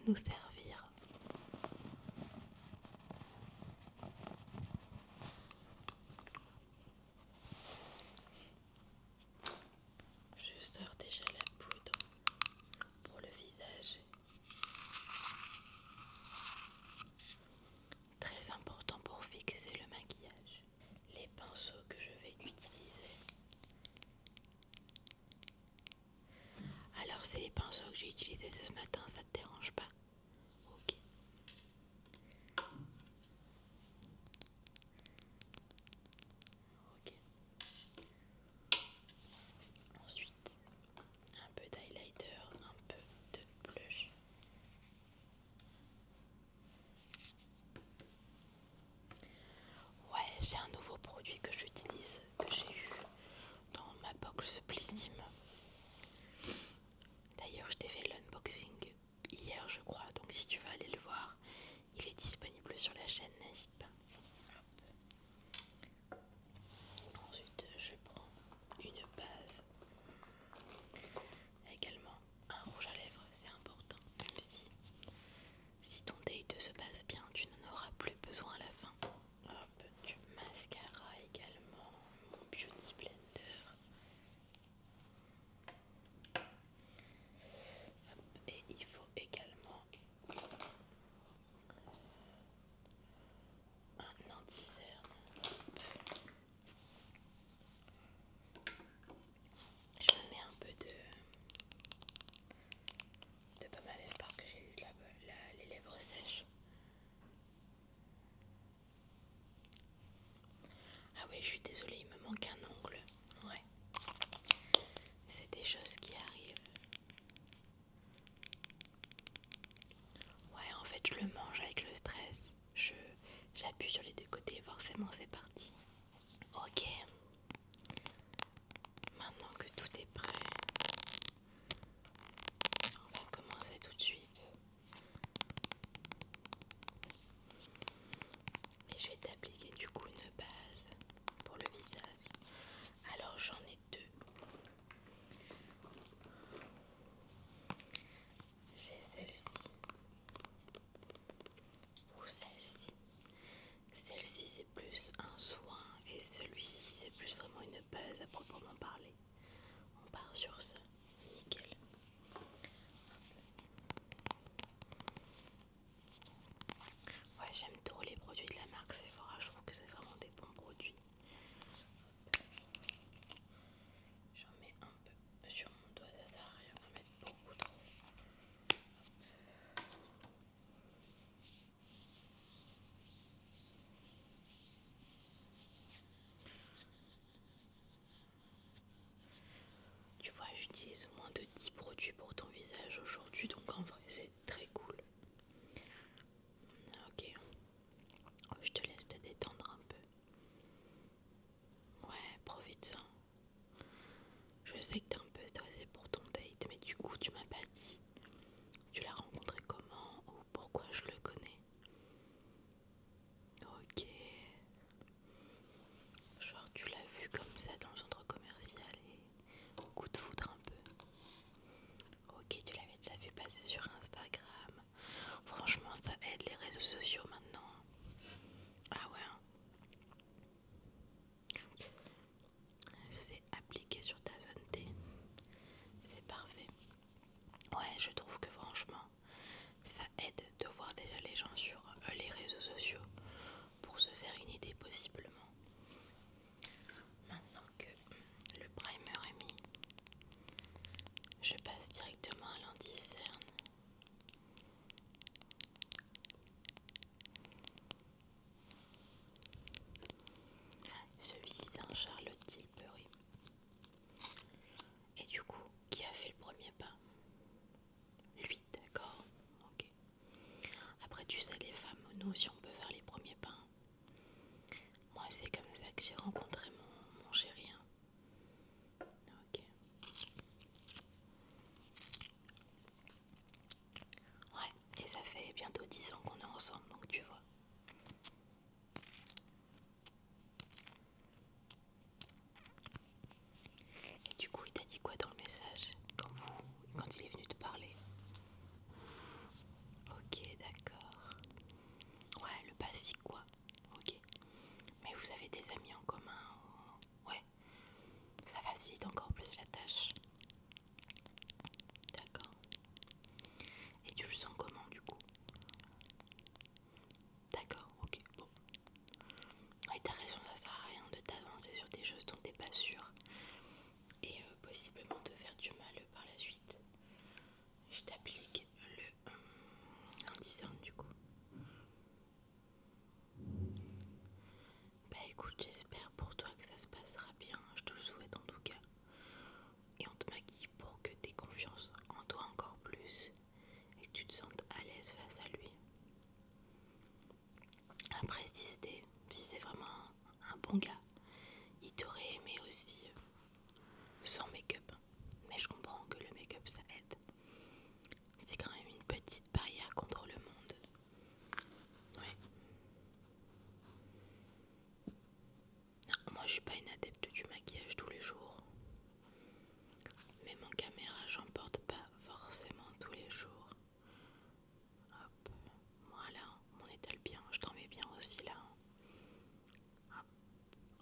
nous servir. Je sors déjà la poudre pour le visage. Très important pour fixer le maquillage. Les pinceaux que je vais utiliser. Alors c'est les pinceaux que j'ai utilisés ce matin, ça te dérange pas? Ok. Ok. Ensuite, un peu d'highlighter, un peu de blush. Ouais, j'ai un nouveau produit que j'utilise, que j'ai eu dans ma box Blissim. D'ailleurs, je t'ai fait l'unboxing hier, je crois, donc si tu veux aller le voir, il est disponible sur la chaîne, n'hésite pas. Hop. Ensuite, je prends une base, également un rouge à lèvres, c'est important, même si ton date se passe bien, tu n'en auras plus besoin à la fin. Hop, du mascara également, mon Beauty Blender. Hop, et il faut également un anti-cerne. Je me mets un peu de baume à lèvres parce que j'ai eu les lèvres sèches. Ah oui, je suis désolée, il me manque un ongle. Ouais, c'est des choses qui arrivent. Ouais, en fait, je le mange avec le stress. J'appuie sur les deux côtés, forcément, c'est parti. Ok, maintenant que tout est prêt, on va commencer tout de suite. Et je vais t'appliquer du coup une base pour le visage. Alors j'en ai deux. J'ai celle-ci ou celle-ci. Celle-ci c'est plus un soin et celui-ci c'est plus vraiment une base à proprement parler. On part sur ça, nickel. Ouais, j'aime trop les produits de la marque Sephora, je trouve que c'est vraiment des bons produits. J'en mets un peu sur mon doigt, ça sert à rien d'en mettre beaucoup trop. suis pas une adepte du maquillage tous les jours. Même en caméra, j'en porte pas forcément tous les jours. Hop, voilà, mon étale bien, je t'en mets bien aussi là. Hop.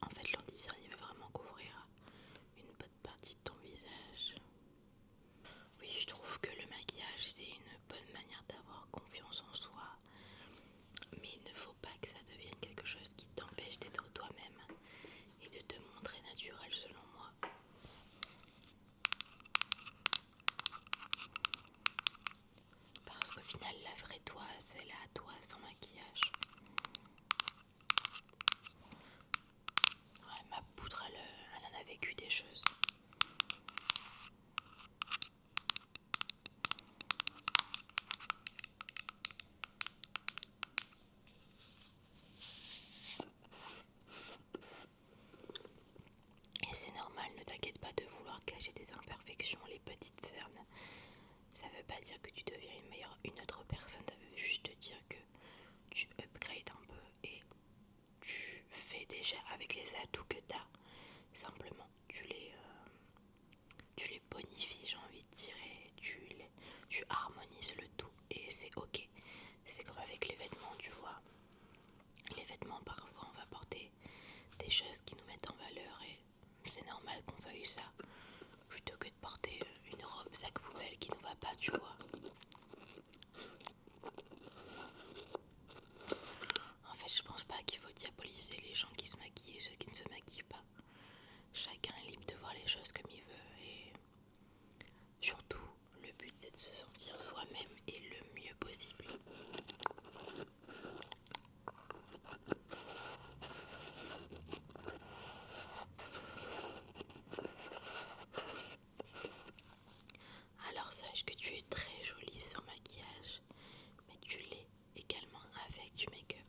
En fait, l'anti-cerne il va vraiment couvrir une bonne partie de ton visage. Oui, je trouve que le maquillage c'est une bonne manière d'avoir confiance en soi, mais il ne faut pas que ça devienne quelque chose qui t'empêche d'être toi-même et de te montrer naturel selon moi. Parce qu'au final, la vraie toi, c'est là toi sans maquillage. Ouais, ma poudre, elle en a vécu des choses. Et c'est normal, ne t'inquiète pas de vouloir cacher tes imperfections, les petites cernes. Ça veut pas dire que tu deviens une autre personne, ça veut juste te dire que tu upgrades un peu et tu fais déjà avec les atouts que tu as. Simplement, tu les bonifies, j'ai envie de dire, et tu harmonises le tout et c'est ok. C'est comme avec les vêtements, tu vois. Les vêtements, parfois, on va porter des choses qui nous mettent en valeur et c'est normal qu'on veuille ça plutôt que de porter une robe sac poubelle qui nous va pas, tu vois. En fait, je pense pas qu'il faut diaboliser les gens qui se maquillent et ceux qui ne se maquillent pas. Chacun est libre de voir les choses comme il veut et surtout, le but c'est de se sentir soi-même et le mieux possible. Alors sache que tu es très jolie sans maquillage, mais tu l'es également avec du make-up.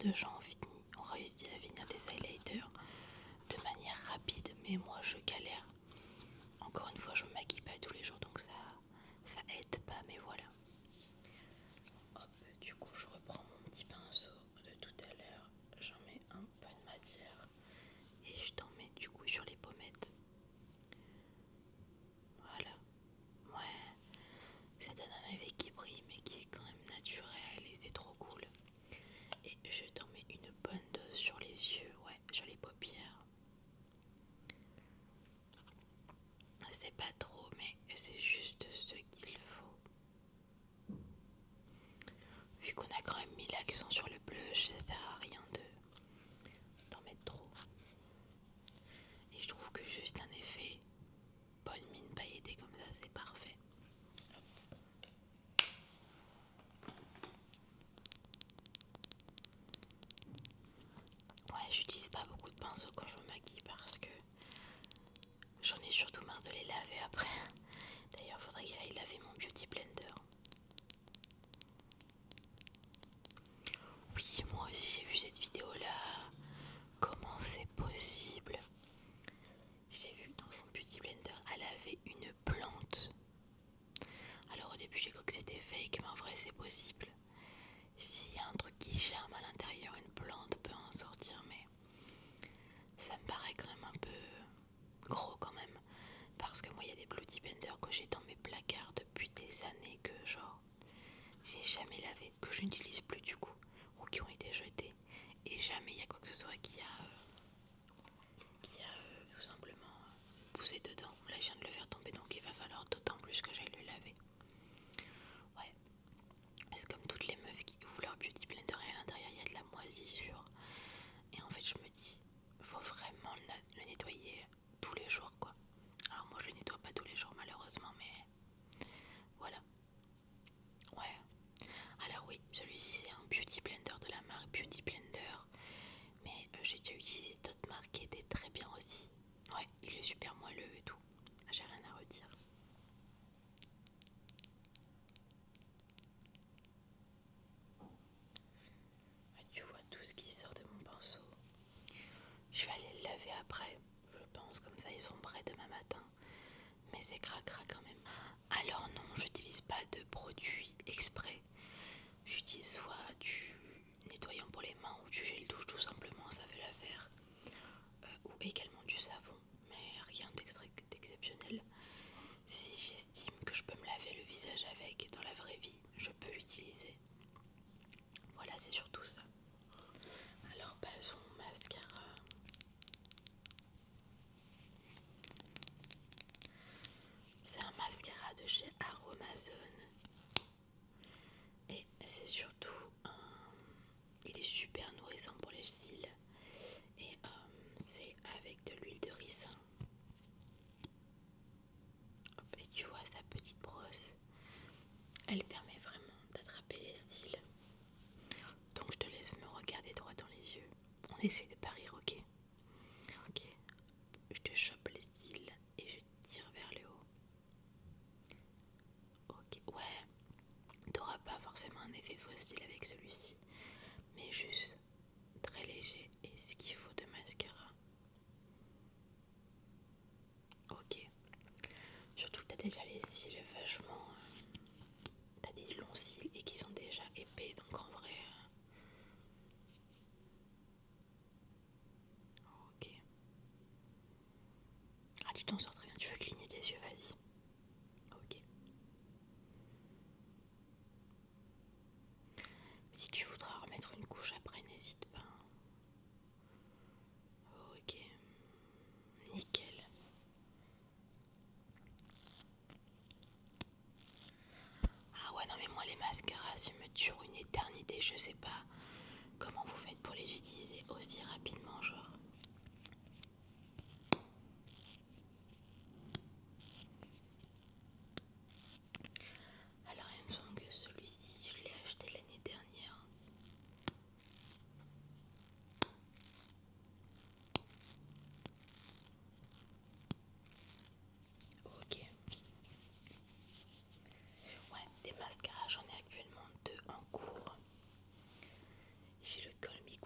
de gens ont réussi à finir des highlighters de manière rapide, mais moi je galère. Encore une fois, je me maquille pas tous les jours, donc ça aide pas, mais voilà. Hop, du coup je reprends mon petit pinceau de tout à l'heure, j'en mets un peu de matière et je t'en mets du coup sur les pommettes. Voilà, ouais, ça donne un effet qui brille mais qui est quand même naturel et c'est trop cool. Et je t'en mets une bonne dose sur les yeux, ouais, sur les paupières. C'est pas trop, mais c'est juste ce qu'il faut. Vu qu'on a quand même mis l'accent sur le blush, ça sert à rien d'en mettre trop. Et je trouve que juste un effet bonne mine pailletée comme ça, c'est parfait. Ouais, j'utilise pas beaucoup de pinceaux quand je me maquille parce que j'en ai surtout marre de les laver après. D'ailleurs, faudrait que j'aille laver mon beauty blender. Oui, moi aussi j'ai vu cette vidéo là. Comment c'est possible? J'ai vu dans son beauty blender, elle avait une plante. Alors au début j'ai cru que c'était fake, mais en vrai c'est possible. S'il y a un truc qui germe à l'intérieur, une plante peut en sortir, mais ça me paraît quand même un peu gros quand même. Parce que moi il y a des beauty blenders que j'ai dans mes placards depuis des années que genre j'ai jamais lavé, que je n'utilise plus du coup, ou qui ont été jetés. Et jamais il y a quoi que ce soit qui a tout simplement poussé dedans. Là je viens de le faire tomber, donc il va falloir d'autant plus que j'aille le laver. Ouais, c'est comme toutes les meufs qui ouvrent leur beauty blender et à l'intérieur il y a de la moisissure. Et en fait je me dis, faut vraiment le nettoyer tous les jours quoi. Alors moi je le nettoie pas tous les jours malheureusement, mais voilà. Ouais. Alors oui, celui-ci c'est un beauty blender de la marque Beauty Blender. Mais j'ai déjà utilisé d'autres marques qui étaient très bien aussi. Ouais, il est super moelleux et tout. J'ai rien à redire. Ouais, tu vois tout ce qui sort de mon pinceau. Je vais aller le laver après. Je pense comme ça ils seront prêts demain matin. Mais c'est cracra quand même. Alors non, j'utilise pas de produit exprès. J'utilise soit du nettoyant pour les mains ou du gel douche tout simplement, ça fait l'affaire. Ou également du savon, mais rien d'exceptionnel. Si j'estime que je peux me laver le visage avec dans la vraie vie, je peux l'utiliser. Voilà, c'est surtout ça. Alors passons au mascara. C'est un mascara de chez Aromazone. Et c'est surtout il est super nourrissant pour les cils. Et c'est avec de l'huile de ricin. Hop, et tu vois sa petite brosse. Elle permet vraiment d'attraper les cils. Donc je te laisse me regarder droit dans les yeux. On essaie de pas rire, ok? Ok. Je te chope les cils et je tire vers le haut. Ok, ouais. T'auras pas forcément un effet fossile avec celui-ci, mais juste très léger et ce qu'il faut de mascara. Ok. Surtout que t'as déjà les cils vachement... t'as des longs cils et qui sont déjà épais, donc en vrai... Ok. Ah, tu t'en sors très bien. Tu veux cligner tes yeux, vas-y. Ok. Si tu voudras remettre une couche après, n'hésite pas. Ok. Nickel. Ah ouais, non mais moi les mascaras, ça me dure une éternité. Je sais pas comment vous faites pour les utiliser aussi rapidement, genre. Alors il me semble que celui-ci, je l'ai acheté l'année dernière. Ok. Ouais, des mascaras, j'en ai actuellement deux en cours. J'ai le Call Me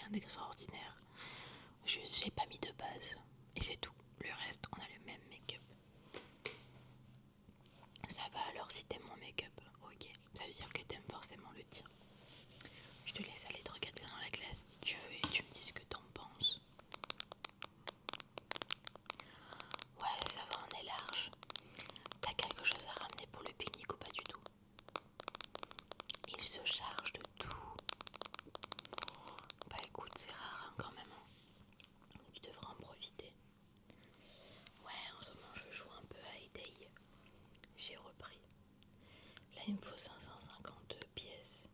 rien d'extraordinaire. J'ai pas mis de base et c'est tout. Le reste, on a le même make-up. Ça va alors si t'aimes mon make-up. Ok, ça veut dire que t'aimes forcément le tien. Je te laisse aller te regarder dans la glace si tu veux et tu me dis ce que t'en penses. Ouais, ça va, on est large. T'as quelque chose à ramener pour le pique-nique ou pas du tout? Il se charge de tout. Bah écoute, c'est rare hein, quand même. Tu devras en profiter. Ouais, en ce moment je joue un peu à Hay. J'ai repris. Là il me faut 550 pièces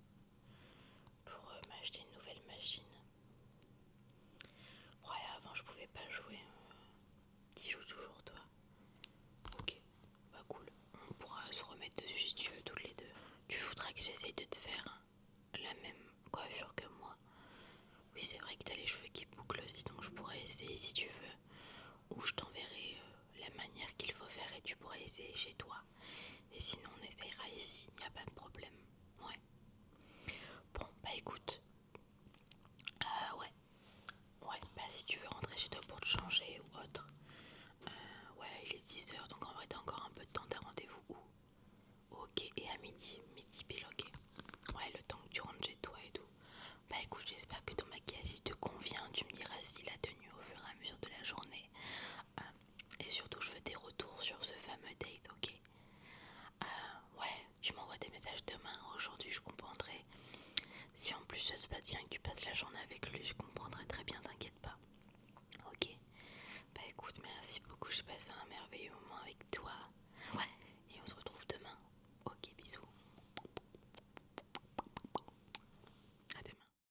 pour m'acheter une nouvelle machine. Ouais, avant je pouvais pas jouer. Tu joues toujours toi? Ok, bah cool. On pourra se remettre dessus si tu veux toutes les deux. Tu voudras que j'essaye de te faire la même coiffure que moi? Oui, c'est vrai que t'as les cheveux qui bouclent aussi, donc je pourrais essayer si tu veux. Ou je t'enverrai la manière qu'il faut faire et tu pourrais essayer chez toi. Et sinon on essayera ici, y a pas de problème. Ouais. Bon, bah écoute,